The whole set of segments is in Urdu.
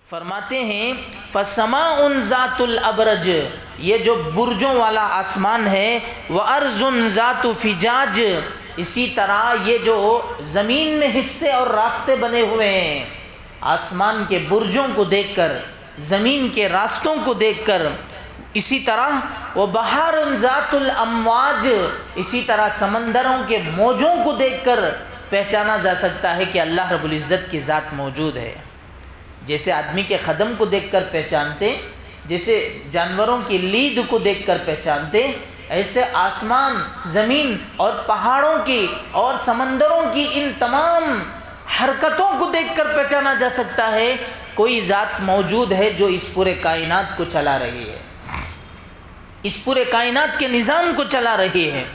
فرماتے ہیں فَسَمَاءٌ ذَاتُ الْأَبْرَجِ، یہ جو برجوں والا آسمان ہے، وَأَرْضٌ ذَاتُ فِجَاجِ، اسی طرح یہ جو زمین میں حصے اور راستے بنے ہوئے ہیں، آسمان کے برجوں کو دیکھ کر، زمین کے راستوں کو دیکھ کر، اسی طرح وَبَحَارٌ ذَاتُ الْأَمْوَاجِ، اسی طرح سمندروں کے موجوں کو دیکھ کر پہچانا جا سکتا ہے کہ اللہ رب العزت کی ذات موجود ہے۔ جیسے آدمی کے قدم کو دیکھ کر پہچانتے، جیسے جانوروں کی لید کو دیکھ کر پہچانتے، ایسے آسمان، زمین اور پہاڑوں کی اور سمندروں کی ان تمام حرکتوں کو دیکھ کر پہچانا جا سکتا ہے کوئی ذات موجود ہے جو اس پورے کائنات کو چلا رہی ہے، اس پورے کائنات کے نظام کو چلا رہی ہے۔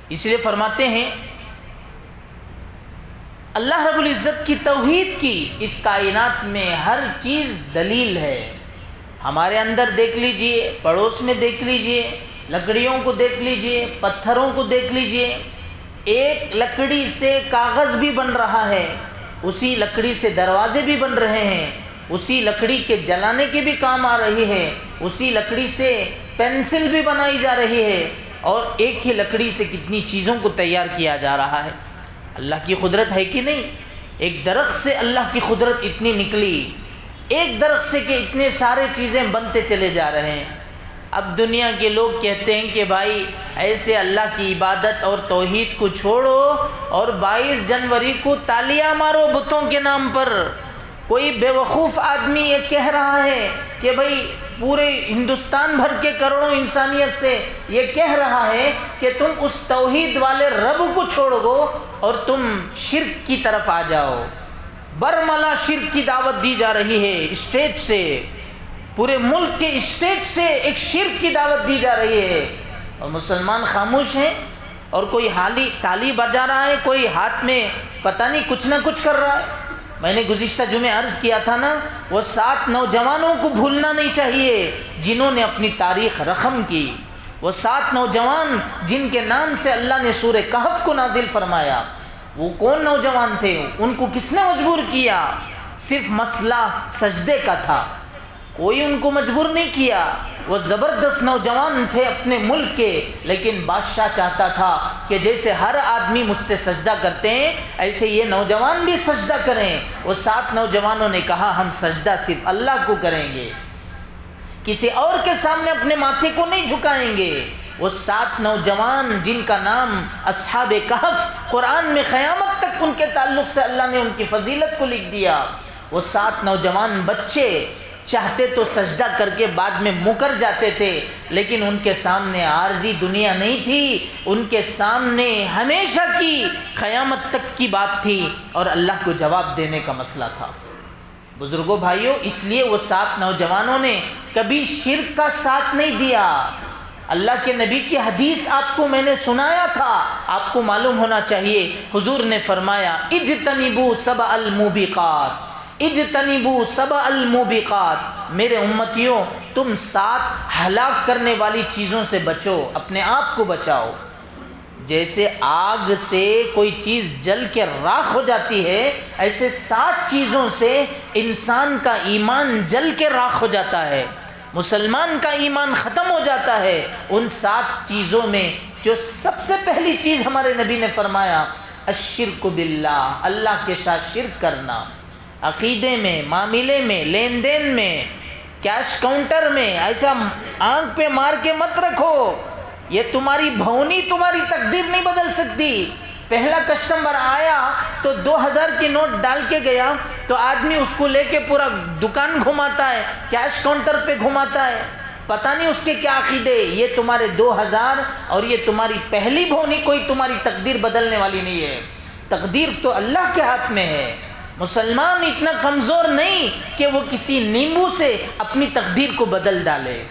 اس لیے فرماتے ہیں اللہ رب العزت کی توحید کی اس کائنات میں ہر چیز دلیل ہے۔ ہمارے اندر دیکھ لیجئے، پڑوس میں دیکھ لیجئے، لکڑیوں کو دیکھ لیجئے، پتھروں کو دیکھ لیجئے، ایک لکڑی سے کاغذ بھی بن رہا ہے، اسی لکڑی سے دروازے بھی بن رہے ہیں، اسی لکڑی کے جلانے کے بھی کام آ رہی ہے، اسی لکڑی سے پینسل بھی بنائی جا رہی ہے، اور ایک ہی لکڑی سے کتنی چیزوں کو تیار کیا جا رہا ہے۔ اللہ کی قدرت ہے کہ نہیں؟ ایک درخت سے اللہ کی قدرت اتنی نکلی، ایک درخت سے کہ اتنے سارے چیزیں بنتے چلے جا رہے ہیں۔ اب دنیا کے لوگ کہتے ہیں کہ بھائی ایسے اللہ کی عبادت اور توحید کو چھوڑو اور 22 جنوری کو تالیاں مارو بتوں کے نام پر۔ کوئی بے وقوف آدمی یہ کہہ رہا ہے کہ بھائی پورے ہندوستان بھر کے کروڑوں انسانیت سے یہ کہہ رہا ہے کہ تم اس توحید والے رب کو چھوڑ دو اور تم شرک کی طرف آ جاؤ۔ برملا شرک کی دعوت دی جا رہی ہے، اسٹیج سے، پورے ملک کے اسٹیج سے ایک شرک کی دعوت دی جا رہی ہے، اور مسلمان خاموش ہیں، اور کوئی حالی تالی بجا رہا ہے، کوئی ہاتھ میں پتہ نہیں کچھ نہ کچھ کر رہا ہے۔ میں نے گزشتہ جمعے عرض کیا تھا نا، وہ 7 نوجوانوں کو بھولنا نہیں چاہیے جنہوں نے اپنی تاریخ رقم کی، وہ 7 نوجوان جن کے نام سے اللہ نے سورہ کہف کو نازل فرمایا۔ وہ کون نوجوان تھے؟ ان کو کس نے مجبور کیا؟ صرف مسئلہ سجدے کا تھا، کوئی ان کو مجبور نہیں کیا۔ وہ زبردست نوجوان تھے اپنے ملک کے، لیکن بادشاہ چاہتا تھا کہ جیسے ہر آدمی مجھ سے سجدہ کرتے ہیں ایسے یہ نوجوان بھی سجدہ کریں۔ وہ 7 نوجوانوں نے کہا ہم سجدہ صرف اللہ کو کریں گے، کسی اور کے سامنے اپنے ماتھے کو نہیں جھکائیں گے۔ وہ 7 نوجوان جن کا نام اصحاب کہف، قرآن میں قیامت تک ان کے تعلق سے اللہ نے ان کی فضیلت کو لکھ دیا۔ وہ 7 نوجوان بچے چاہتے تو سجدہ کر کے بعد میں مکر جاتے تھے، لیکن ان کے سامنے عارضی دنیا نہیں تھی، ان کے سامنے ہمیشہ کی قیامت تک کی بات تھی اور اللہ کو جواب دینے کا مسئلہ تھا۔ بزرگوں بھائیوں، اس لیے وہ 7 نوجوانوں نے کبھی شرک کا ساتھ نہیں دیا۔ اللہ کے نبی کی حدیث آپ کو میں نے سنایا تھا، آپ کو معلوم ہونا چاہیے، حضور نے فرمایا اجتنبوا 7 الموبقات، اجتنبوا 7 الموبقات، میرے امتیوں تم 7 ہلاک کرنے والی چیزوں سے بچو، اپنے آپ کو بچاؤ۔ جیسے آگ سے کوئی چیز جل کے راکھ ہو جاتی ہے، ایسے 7 چیزوں سے انسان کا ایمان جل کے راکھ ہو جاتا ہے، مسلمان کا ایمان ختم ہو جاتا ہے۔ ان 7 چیزوں میں جو سب سے پہلی چیز ہمارے نبی نے فرمایا الشرک باللہ، اللہ کے ساتھ شرک کرنا، عقیدے میں، معاملے میں، لین دین میں، کیش کاؤنٹر میں ایسا آنکھ پہ مار کے مت رکھو، یہ تمہاری بھونی تمہاری تقدیر نہیں بدل سکتی۔ پہلا کسٹمر آیا تو 2000 کی نوٹ ڈال کے گیا تو آدمی اس کو لے کے پورا دکان گھماتا ہے، کیش کاؤنٹر پہ گھماتا ہے، پتہ نہیں اس کے کیا عقیدے۔ یہ تمہارے 2000 اور یہ تمہاری پہلی بھونی کوئی تمہاری تقدیر بدلنے والی نہیں ہے، تقدیر تو اللہ کے ہاتھ میں ہے۔ مسلمان اتنا کمزور نہیں کہ وہ کسی نیمبو سے اپنی تقدیر کو بدل ڈالے،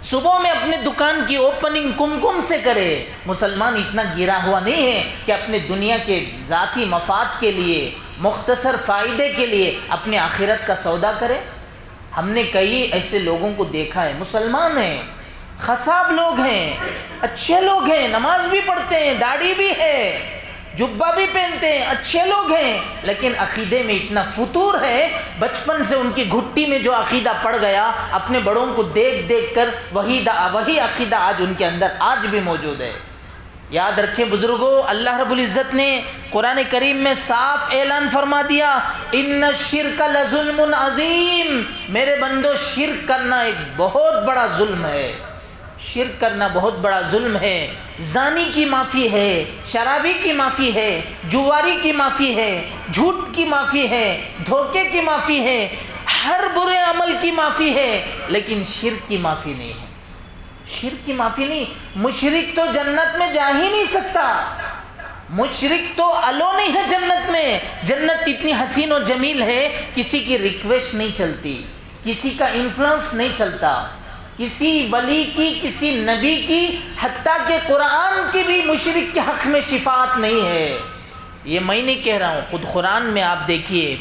صبح میں اپنے دکان کی اوپننگ کم سے کرے۔ مسلمان اتنا گرا ہوا نہیں ہے کہ اپنے دنیا کے ذاتی مفاد کے لیے، مختصر فائدے کے لیے اپنے آخرت کا سودا کرے۔ ہم نے کئی ایسے لوگوں کو دیکھا ہے، مسلمان ہیں، خصاب لوگ ہیں، اچھے لوگ ہیں، نماز بھی پڑھتے ہیں، داڑھی بھی ہے، جبہ بھی پہنتے ہیں، اچھے لوگ ہیں، لیکن عقیدے میں اتنا فتور ہے، بچپن سے ان کی گھٹی میں جو عقیدہ پڑ گیا اپنے بڑوں کو دیکھ دیکھ کر وہی عقیدہ آج ان کے اندر آج بھی موجود ہے۔ یاد رکھیں بزرگوں، اللہ رب العزت نے قرآن کریم میں صاف اعلان فرما دیا، ان الشرک لظلم عظیم، میرے بندو شرک کرنا ایک بہت بڑا ظلم ہے، شرک کرنا بہت بڑا ظلم ہے۔ زانی کی معافی ہے، شرابی کی معافی ہے، جواری کی معافی ہے، جھوٹ کی معافی ہے، دھوکے کی معافی ہے، ہر برے عمل کی معافی ہے، لیکن شرک کی معافی نہیں ہے۔ شرک کی معافی نہیں۔ مشرک تو جنت میں جا ہی نہیں سکتا، مشرک تو الو نہیں ہے جنت میں۔ جنت اتنی حسین و جمیل ہے، کسی کی ریکویسٹ نہیں چلتی، کسی کا انفلوئنس نہیں چلتا، کسی ولی کی، کسی نبی کی، حتیٰ کہ قرآن کی بھی مشرک کے حق میں شفاعت نہیں ہے۔ یہ میں نہیں کہہ رہا ہوں، خود قرآن میں آپ دیکھیے،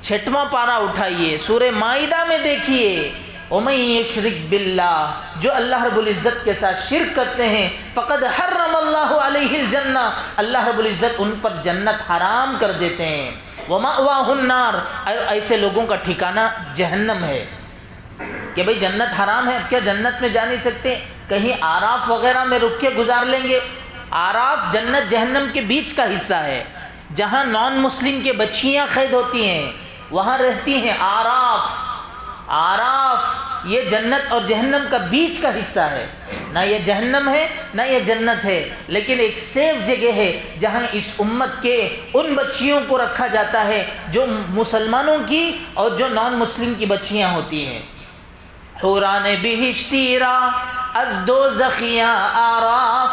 6واں پارہ اٹھائیے، سورہ مائدہ میں دیکھیے، وَمَن يُشْرِكْ بِاللَّهِ، جو اللہ رب العزت کے ساتھ شرک کرتے ہیں، فَقَدْ حَرَّمَ اللَّهُ عَلَيْهِ الْجَنَّةَ، اللہ رب العزت ان پر جنت حرام کر دیتے ہیں، وَمَأْوَاهُ النَّارُ، ایسے لوگوں کا ٹھکانہ جہنم ہے۔ کہ بھئی جنت حرام ہے، اب کیا جنت میں جا نہیں سکتے؟ کہیں آراف وغیرہ میں رک کے گزار لیں گے؟ آراف جنت جہنم کے بیچ کا حصہ ہے، جہاں نان مسلم کے بچیاں قید ہوتی ہیں وہاں رہتی ہیں۔ آراف یہ جنت اور جہنم کا بیچ کا حصہ ہے، نہ یہ جہنم ہے نہ یہ جنت ہے، لیکن ایک سیف جگہ ہے جہاں اس امت کے ان بچیوں کو رکھا جاتا ہے جو مسلمانوں کی اور جو نان مسلم کی بچیاں ہوتی ہیں۔ حوران بہشتی را از دوزخیاں آراف،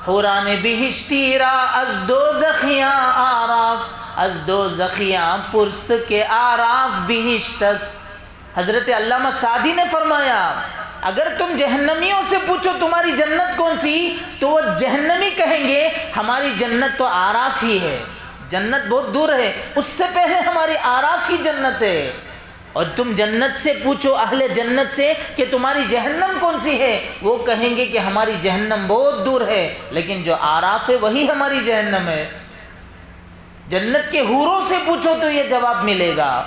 حوران بہشتی را از دوزخیاں آراف، از دوزخیاں پرست کے آراف بہشتست۔ حضرت علامہ سعدی نے فرمایا اگر تم جہنمیوں سے پوچھو تمہاری جنت کون سی، تو وہ جہنمی کہیں گے ہماری جنت تو آراف ہی ہے، جنت بہت دور ہے، اس سے پہلے ہماری آراف ہی جنت ہے۔ اور تم جنت سے پوچھو، اہل جنت سے، کہ تمہاری جہنم کون سی ہے، وہ کہیں گے کہ ہماری جہنم بہت دور ہے، لیکن جو آراف ہے وہی ہماری جہنم ہے۔ جنت کے حوروں سے پوچھو تو یہ جواب ملے گا۔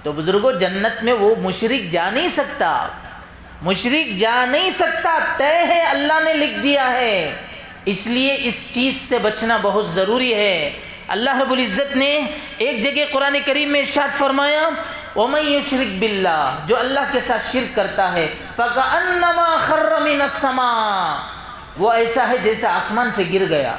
تو بزرگوں، جنت میں وہ مشرک جا نہیں سکتا، مشرک جا نہیں سکتا، طے ہے، اللہ نے لکھ دیا ہے۔ اس لیے اس چیز سے بچنا بہت ضروری ہے۔ اللہ رب العزت نے ایک جگہ قرآن کریم میں ارشاد فرمایا، وَمَن يُشْرِكْ بِاللَّهِ، جو اللہ کے ساتھ شرک کرتا ہے، فَكَأَنَّمَا خَرَّ مِنَ السَّمَاءِ، وہ ایسا ہے جیسے آسمان سے گر گیا۔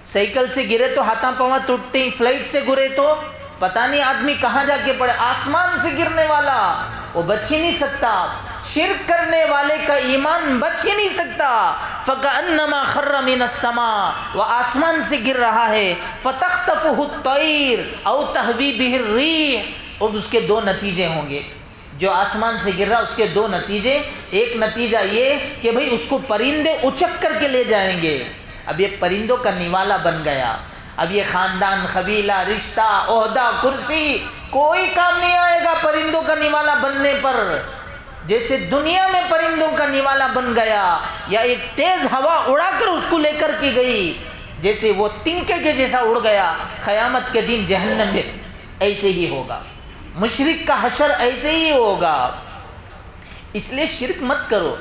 سائیکل سے گرے تو ہاتھاں پاؤں ٹوٹتے ہیں، فلائٹ سے گرے تو پتہ نہیں آدمی کہاں جا کے پڑے۔ آسمان سے گرنے والا وہ بچ ہی نہیں سکتا، شرک کرنے والے کا ایمان بچ ہی نہیں سکتا۔ فَكَأَنَّمَا خَرَّ مِنَ السَّمَاءِ، وہ آسمان سے گر رہا ہے، فَتَخْطَفُهُ الطَّيْرُ أَوْ تَهْوِي بِهِ الرِّيحُ، اب اس کے دو نتیجے ہوں گے۔ جو آسمان سے گر رہا اس کے دو نتیجے، ایک نتیجہ یہ کہ بھئی اس کو پرندے اچک کر کے لے جائیں گے، اب یہ پرندوں کا نوالا بن گیا، اب یہ خاندان، قبیلہ، رشتہ، عہدہ، کرسی کوئی کام نہیں آئے گا پرندوں کا نوالا بننے پر۔ جیسے دنیا میں پرندوں کا نوالا بن گیا، یا ایک تیز ہوا اڑا کر اس کو لے کر کی گئی، جیسے وہ تنکے کے جیسا اڑ گیا، قیامت کے دن جہنم میں ایسے ہی ہوگا، مشرک کا حشر ایسے ہی ہوگا۔ اس لیے شرک مت کرو،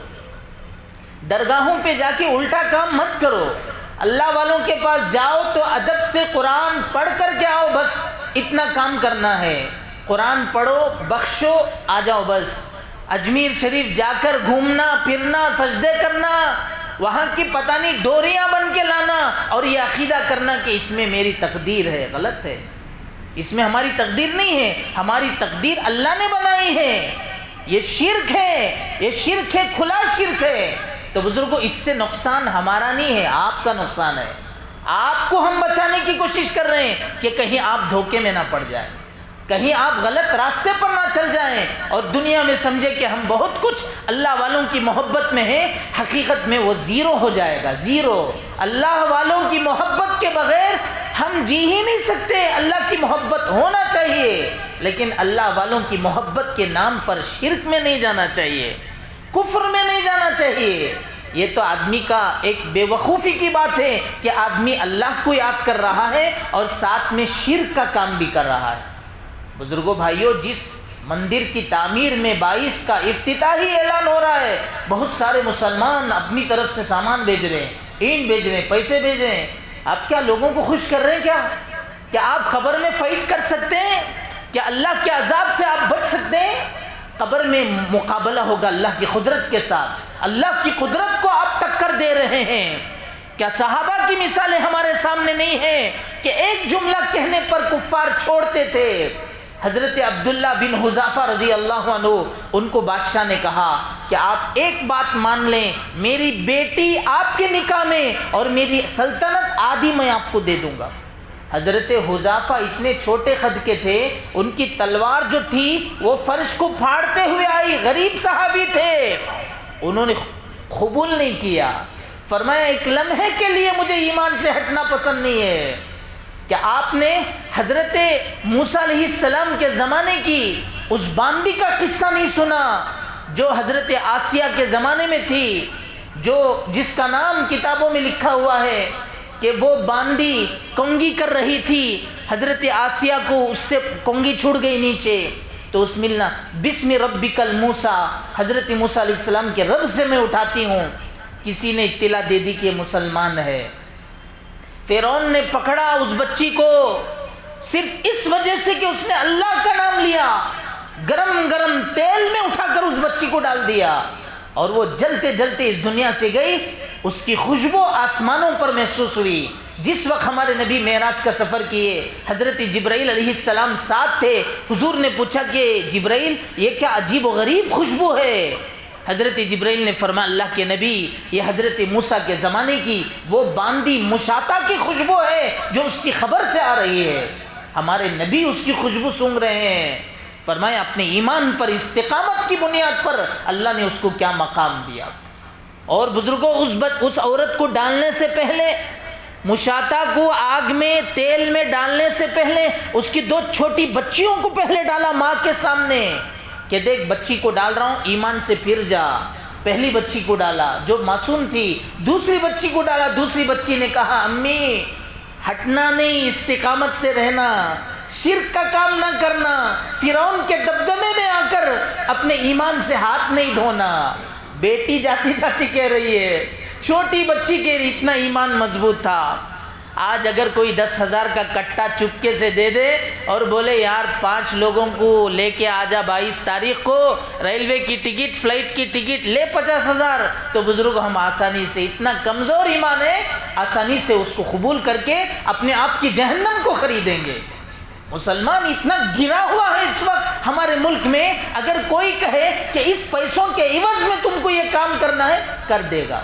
درگاہوں پہ جا کے الٹا کام مت کرو، اللہ والوں کے پاس جاؤ تو ادب سے قرآن پڑھ کر کے آؤ، بس اتنا کام کرنا ہے۔ قرآن پڑھو، بخشو، آ جاؤ بس۔ اجمیر شریف جا کر گھومنا پھرنا، سجدے کرنا، وہاں کی پتہ نہیں ڈوریاں بن کے لانا اور یہ عقیدہ کرنا کہ اس میں میری تقدیر ہے، غلط ہے۔ اس میں ہماری تقدیر نہیں ہے، ہماری تقدیر اللہ نے بنائی ہے۔ یہ شرک ہے، یہ شرک ہے، کھلا شرک ہے۔ تو بزرگوں، اس سے نقصان ہمارا نہیں ہے، آپ کا نقصان ہے۔ آپ کو ہم بچانے کی کوشش کر رہے ہیں کہ کہیں آپ دھوکے میں نہ پڑ جائیں، کہیں آپ غلط راستے پر نہ چل جائیں اور دنیا میں سمجھے کہ ہم بہت کچھ اللہ والوں کی محبت میں ہیں، حقیقت میں وہ زیرو ہو جائے گا، زیرو۔ اللہ والوں کی محبت کے بغیر ہم جی ہی نہیں سکتے، اللہ کی محبت ہونا چاہیے، لیکن اللہ والوں کی محبت کے نام پر شرک میں نہیں جانا چاہیے، کفر میں نہیں جانا چاہیے۔ یہ تو آدمی کا ایک بے وقوفی کی بات ہے کہ آدمی اللہ کو یاد کر رہا ہے اور ساتھ میں شرک کا کام بھی کر رہا ہے۔ بزرگوں بھائیوں، جس مندر کی تعمیر میں 22 کا افتتاحی اعلان ہو رہا ہے، بہت سارے مسلمان اپنی طرف سے سامان بھیج رہے ہیں، اینٹ بھیج رہے ہیں، پیسے بھیج رہے ہیں۔ آپ کیا لوگوں کو خوش کر رہے ہیں؟ کیا آپ قبر میں فائٹ کر سکتے ہیں؟ کیا اللہ کے عذاب سے آپ بچ سکتے ہیں؟ قبر میں مقابلہ ہوگا اللہ کی قدرت کے ساتھ، اللہ کی قدرت کو آپ ٹکر دے رہے ہیں۔ کیا صحابہ کی مثالیں ہمارے سامنے نہیں ہیں کہ ایک جملہ کہنے پر کفار چھوڑتے تھے؟ حضرت عبداللہ بن حذافہ رضی اللہ عنہ، ان کو بادشاہ نے کہا کہ آپ ایک بات مان لیں، میری بیٹی آپ کے نکاح میں اور میری سلطنت آدھی میں آپ کو دے دوں گا۔ حضرت حذافہ اتنے چھوٹے قد کے تھے، ان کی تلوار جو تھی وہ فرش کو پھاڑتے ہوئے آئی، غریب صحابی تھے، انہوں نے قبول نہیں کیا۔ فرمایا ایک لمحے کے لیے مجھے ایمان سے ہٹنا پسند نہیں ہے۔ کیا آپ نے حضرت موسیٰ علیہ السلام کے زمانے کی اس باندی کا قصہ نہیں سنا جو حضرت آسیہ کے زمانے میں تھی، جس کا نام کتابوں میں لکھا ہوا ہے کہ وہ باندی کنگھی کر رہی تھی، حضرت آسیہ کو اس سے کنگھی چھوڑ گئی نیچے، تو اس ملنا بسم ربک الموسیٰ، حضرت موسیٰ علیہ السلام کے رب سے میں اٹھاتی ہوں۔ کسی نے اطلاع دے دی کہ مسلمان ہے، فرعون نے پکڑا اس بچی کو صرف اس وجہ سے کہ اس نے اللہ کا نام لیا، گرم گرم تیل میں اٹھا کر اس بچی کو ڈال دیا اور وہ جلتے جلتے اس دنیا سے گئی۔ اس کی خوشبو آسمانوں پر محسوس ہوئی۔ جس وقت ہمارے نبی معراج کا سفر کیے، حضرت جبرائیل علیہ السلام ساتھ تھے، حضور نے پوچھا کہ جبرائیل یہ کیا عجیب و غریب خوشبو ہے؟ حضرت جبرائیل نے فرمایا اللہ کے نبی، یہ حضرت موسیٰ کے زمانے کی وہ باندی مشاطہ کی خوشبو ہے جو اس کی خبر سے آ رہی ہے۔ ہمارے نبی اس کی خوشبو سونگ رہے ہیں۔ فرمایا اپنے ایمان پر استقامت کی بنیاد پر اللہ نے اس کو کیا مقام دیا۔ اور بزرگوں، اس عورت کو ڈالنے سے پہلے، مشاطہ کو آگ میں تیل میں ڈالنے سے پہلے اس کی 2 چھوٹی بچیوں کو پہلے ڈالا ماں کے سامنے کہ دیکھ بچی کو ڈال رہا ہوں، ایمان سے پھر جا۔ پہلی بچی کو ڈالا جو معصوم تھی، دوسری بچی کو ڈالا، دوسری بچی نے کہا امی ہٹنا نہیں، استقامت سے رہنا، شرک کا کام نہ کرنا، فرعون کے دبدبے میں آ کر اپنے ایمان سے ہاتھ نہیں دھونا۔ بیٹی جاتی جاتی کہہ رہی ہے، چھوٹی بچی کہہ رہی اتنا ایمان مضبوط تھا۔ آج اگر کوئی 10,000 کا کٹا چپکے سے دے دے اور بولے یار 5 لوگوں کو لے کے آجا 22 تاریخ کو، ریلوے کی ٹکٹ، فلائٹ کی ٹکٹ لے 50,000، تو بزرگ ہم آسانی سے، اتنا کمزور ایمان ہے، آسانی سے اس کو قبول کر کے اپنے آپ کی جہنم کو خریدیں گے۔ مسلمان اتنا گرا ہوا ہے اس وقت ہمارے ملک میں، اگر کوئی کہے کہ اس پیسوں کے عوض میں تم کو یہ کام کرنا ہے، کر دے گا۔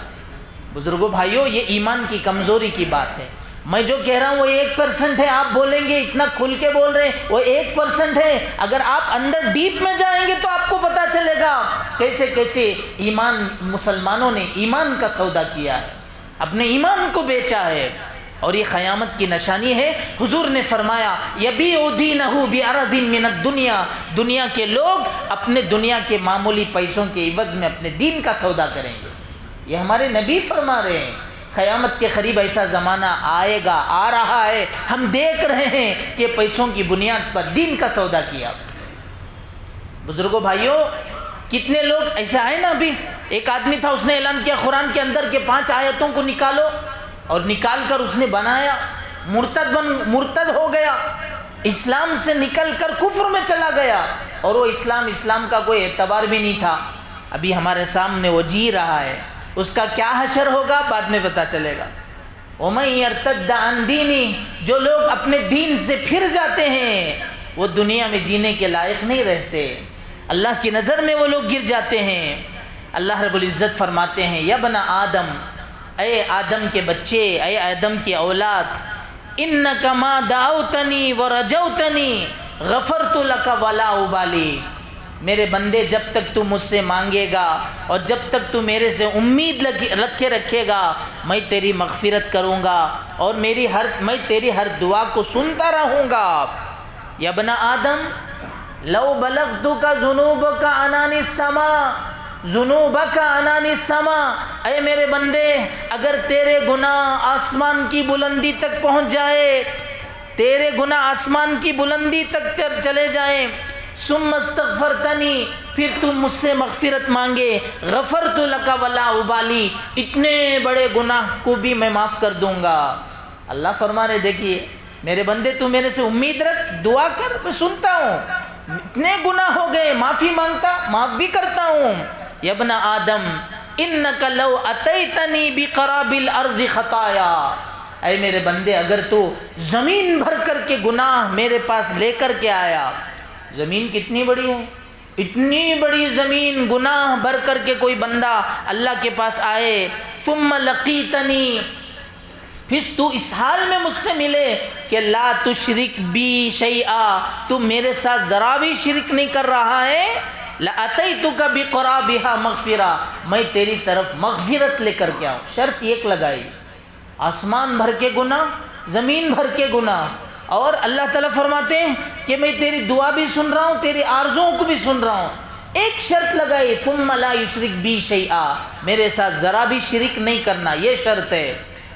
بزرگوں بھائیوں، یہ ایمان کی کمزوری کی بات ہے۔ میں جو کہہ رہا ہوں وہ 1% ہے، آپ بولیں گے اتنا کھل کے بول رہے ہیں، وہ 1% ہے۔ اگر آپ اندر ڈیپ میں جائیں گے تو آپ کو پتا چلے گا کیسے کیسے ایمان، مسلمانوں نے ایمان کا سودا کیا ہے، اپنے ایمان کو بیچا ہے، اور یہ قیامت کی نشانی ہے۔ حضور نے فرمایا یبیع دینہ بعرض من الدنیا، دنیا کے لوگ اپنے دنیا کے معمولی پیسوں کے عوض میں اپنے دین کا سودا کریں گے۔ یہ ہمارے نبی فرما رہے ہیں۔ قیامت کے قریب ایسا زمانہ آئے گا، آ رہا ہے، ہم دیکھ رہے ہیں کہ پیسوں کی بنیاد پر دین کا سودا کیا۔ بزرگوں بھائیوں، کتنے لوگ ایسے آئے نا، ابھی ایک آدمی تھا، اس نے اعلان کیا قرآن کے اندر کے 5 آیتوں کو نکالو، اور نکال کر اس نے بنایا، مرتد ہو گیا، اسلام سے نکل کر کفر میں چلا گیا، اور وہ اسلام کا کوئی اعتبار بھی نہیں تھا۔ ابھی ہمارے سامنے وہ جی رہا ہے، اس کا کیا حشر ہوگا بعد میں پتا چلے گا۔ وَمَن يَرْتَدَّ عَن دِينِهِ، جو لوگ اپنے دین سے پھر جاتے ہیں وہ دنیا میں جینے کے لائق نہیں رہتے، اللہ کی نظر میں وہ لوگ گر جاتے ہیں۔ اللہ رب العزت فرماتے ہیں یا بنا آدم، اے آدم کے بچے، اے آدم کی اولاد، اِنَّكَ مَا دَعَوْتَنِي وَرَجَوْتَنِي غَفَرْتُ لَكَ وَلَا أُبَالِي، میرے بندے جب تک تو مجھ سے مانگے گا اور جب تک تو میرے سے امید رکھے رکھے گا، میں تیری مغفرت کروں گا اور میں تیری ہر دعا کو سنتا رہوں گا۔ یا ابن آدم لو بلغتک ذنوبک عنان السماء، ذنوبک عنان السماء، اے میرے بندے اگر تیرے گناہ آسمان کی بلندی تک پہنچ جائے، تیرے گناہ آسمان کی بلندی تک چلے جائیں، ثم استغفرتنی، پھر تم مجھ سے مغفرت مانگے، غفرت لک ولا ابالی، اتنے بڑے گناہ کو بھی میں معاف کر دوں گا۔ اللہ فرما رہے دیکھیے میرے بندے تو میرے سے امید رکھ، دعا کر، میں سنتا ہوں، اتنے گناہ ہو گئے، معافی مانگتا، معاف بھی کرتا ہوں۔ یا ابن آدم انک لو اتیتنی بقراب الارض خطایا، اے میرے بندے اگر تو زمین بھر کر کے گناہ میرے پاس لے کر کے آیا، زمین کتنی بڑی ہے، اتنی بڑی زمین گناہ بھر کر کے کوئی بندہ اللہ کے پاس آئے، ثم لقیتنی، پھر تو اس حال میں مجھ سے ملے کہ لا تشرک بی شیئا، تو میرے ساتھ ذرا بھی شرک نہیں کر رہا ہے، لاتیتک بقرابها مغفرہ، میں تیری طرف مغفرت لے کر کے آؤں۔ شرط ایک لگائی، آسمان بھر کے گناہ، زمین بھر کے گناہ، اور اللہ تعالیٰ فرماتے ہیں کہ میں تیری دعا بھی سن رہا ہوں، تیری آرزوؤں کو بھی سن رہا ہوں۔ ایک شرط لگائی، ثم لا یشرک بی شیئا، میرے ساتھ ذرا بھی شرک نہیں کرنا، یہ شرط ہے۔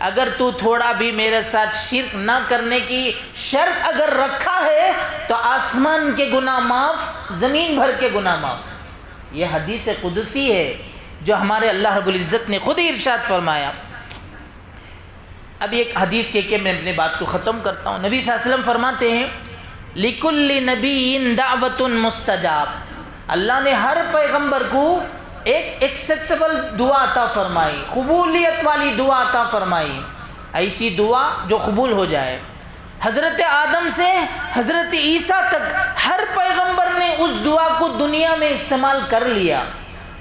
اگر تو تھوڑا بھی میرے ساتھ شرک نہ کرنے کی شرط اگر رکھا ہے تو آسمان کے گناہ معاف، زمین بھر کے گناہ معاف۔ یہ حدیث قدسی ہے جو ہمارے اللہ رب العزت نے خود ہی ارشاد فرمایا۔ اب ایک حدیث کہہ کے میں اپنے بات کو ختم کرتا ہوں۔ نبی صلی اللہ علیہ وسلم فرماتے ہیں لِكُلِّ نَبِيٍّ دَعْوَةٌ مُسْتَجَاب، اللہ نے ہر پیغمبر کو ایک ایکسیپٹیبل دعا عطا فرمائی، قبولیت والی دعا عطا فرمائی، ایسی دعا جو قبول ہو جائے۔ حضرت آدم سے حضرت عیسیٰ تک ہر پیغمبر نے اس دعا کو دنیا میں استعمال کر لیا۔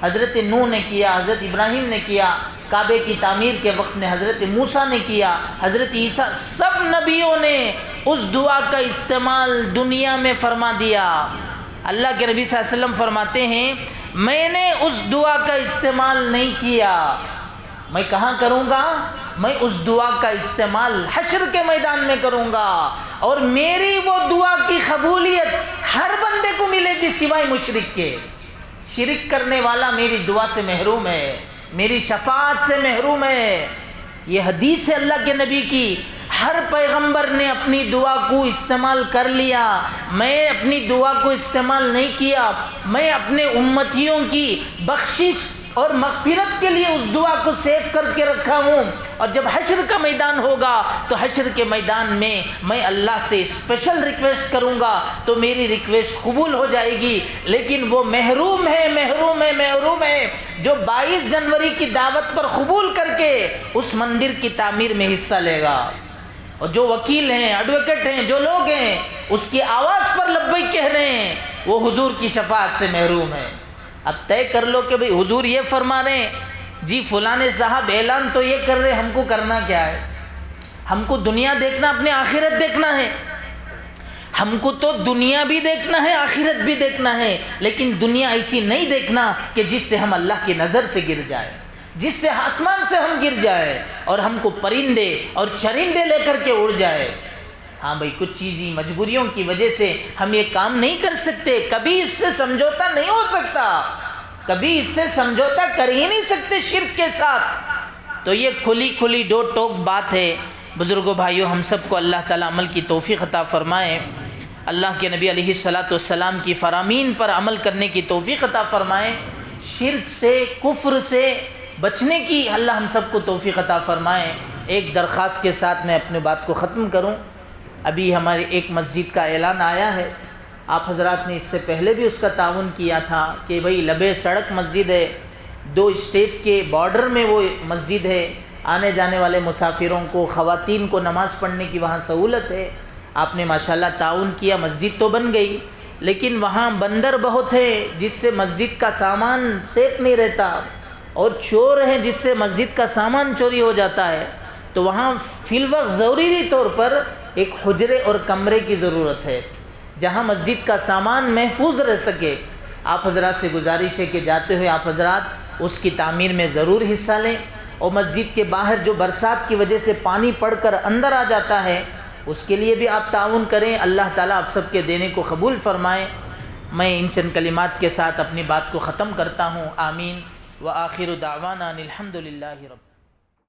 حضرت نوح نے کیا، حضرت ابراہیم نے کیا، کعبے کی تعمیر کے وقت میں حضرت موسیٰ نے کیا، حضرت عیسیٰ، سب نبیوں نے اس دعا کا استعمال دنیا میں فرما دیا۔ اللہ کے نبی صلی اللہ علیہ وسلم فرماتے ہیں میں نے اس دعا کا استعمال نہیں کیا، میں کہاں کروں گا؟ میں اس دعا کا استعمال حشر کے میدان میں کروں گا، اور میری وہ دعا کی قبولیت ہر بندے کو ملے گی سوائے مشرک کے۔ شرک کرنے والا میری دعا سے محروم ہے، میری شفاعت سے محروم ہے۔ یہ حدیث ہے اللہ کے نبی کی، ہر پیغمبر نے اپنی دعا کو استعمال کر لیا، میں اپنی دعا کو استعمال نہیں کیا۔ میں اپنے امتیوں کی بخشش اور مغفرت کے لیے اس دعا کو سیو کر کے رکھا ہوں، اور جب حشر کا میدان ہوگا تو حشر کے میدان میں اللہ سے اسپیشل ریکویسٹ کروں گا تو میری ریکویسٹ قبول ہو جائے گی۔ لیکن وہ محروم ہے جو 22 جنوری کی دعوت پر قبول کر کے اس مندر کی تعمیر میں حصہ لے گا، اور جو وکیل ہیں، ایڈوکیٹ ہیں، جو لوگ ہیں اس کی آواز پر لبیک کہہ رہے ہیں، وہ حضور کی شفاعت سے محروم ہیں۔ اب طے کر لو کہ بھئی حضور یہ فرما رہے ہیں، جی فلانے صاحب اعلان تو یہ کر رہے، ہم کو کرنا کیا ہے؟ ہم کو دنیا دیکھنا، اپنے آخرت دیکھنا ہے۔ ہم کو تو دنیا بھی دیکھنا ہے، آخرت بھی دیکھنا ہے، لیکن دنیا ایسی نہیں دیکھنا کہ جس سے ہم اللہ کی نظر سے گر جائے، جس سے آسمان سے ہم گر جائے اور ہم کو پرندے اور چرندے لے کر کے اڑ جائے۔ ہاں بھائی کچھ چیزیں مجبوریوں کی وجہ سے ہم یہ کام نہیں کر سکتے، کبھی اس سے سمجھوتا نہیں ہو سکتا، کبھی اس سے سمجھوتا کر ہی نہیں سکتے شرک کے ساتھ۔ تو یہ کھلی دو ٹوک بات ہے۔ بزرگوں بھائیوں، ہم سب کو اللہ تعالیٰ عمل کی توفیق عطا فرمائے، اللہ کے نبی علیہ الصلاۃ کی فرامین پر عمل کرنے کی توفیق عطا فرمائے، شرک سے، کفر سے بچنے کی اللہ ہم سب کو توفیق عطا فرمائے۔ ایک درخواست کے ساتھ میں اپنے بات کو ختم کروں۔ ابھی ہماری ایک مسجد کا اعلان آیا ہے، آپ حضرات نے اس سے پہلے بھی اس کا تعاون کیا تھا کہ بھئی لبے سڑک مسجد ہے، 2 اسٹیٹ کے بارڈر میں وہ مسجد ہے، آنے جانے والے مسافروں کو، خواتین کو نماز پڑھنے کی وہاں سہولت ہے۔ آپ نے ماشاءاللہ تعاون کیا، مسجد تو بن گئی، لیکن وہاں بندر بہت ہے جس سے مسجد کا سامان سیف نہیں رہتا، اور چور ہیں جس سے مسجد کا سامان چوری ہو جاتا ہے۔ تو وہاں فی الوقت ضروری طور پر ایک حجرے اور کمرے کی ضرورت ہے جہاں مسجد کا سامان محفوظ رہ سکے۔ آپ حضرات سے گزارش ہے کہ جاتے ہوئے آپ حضرات اس کی تعمیر میں ضرور حصہ لیں، اور مسجد کے باہر جو برسات کی وجہ سے پانی پڑ کر اندر آ جاتا ہے اس کے لیے بھی آپ تعاون کریں۔ اللہ تعالیٰ آپ سب کے دینے کو قبول فرمائے۔ میں ان چند کلمات کے ساتھ اپنی بات کو ختم کرتا ہوں. آمین. وآخر دعوانا الحمد للہ رب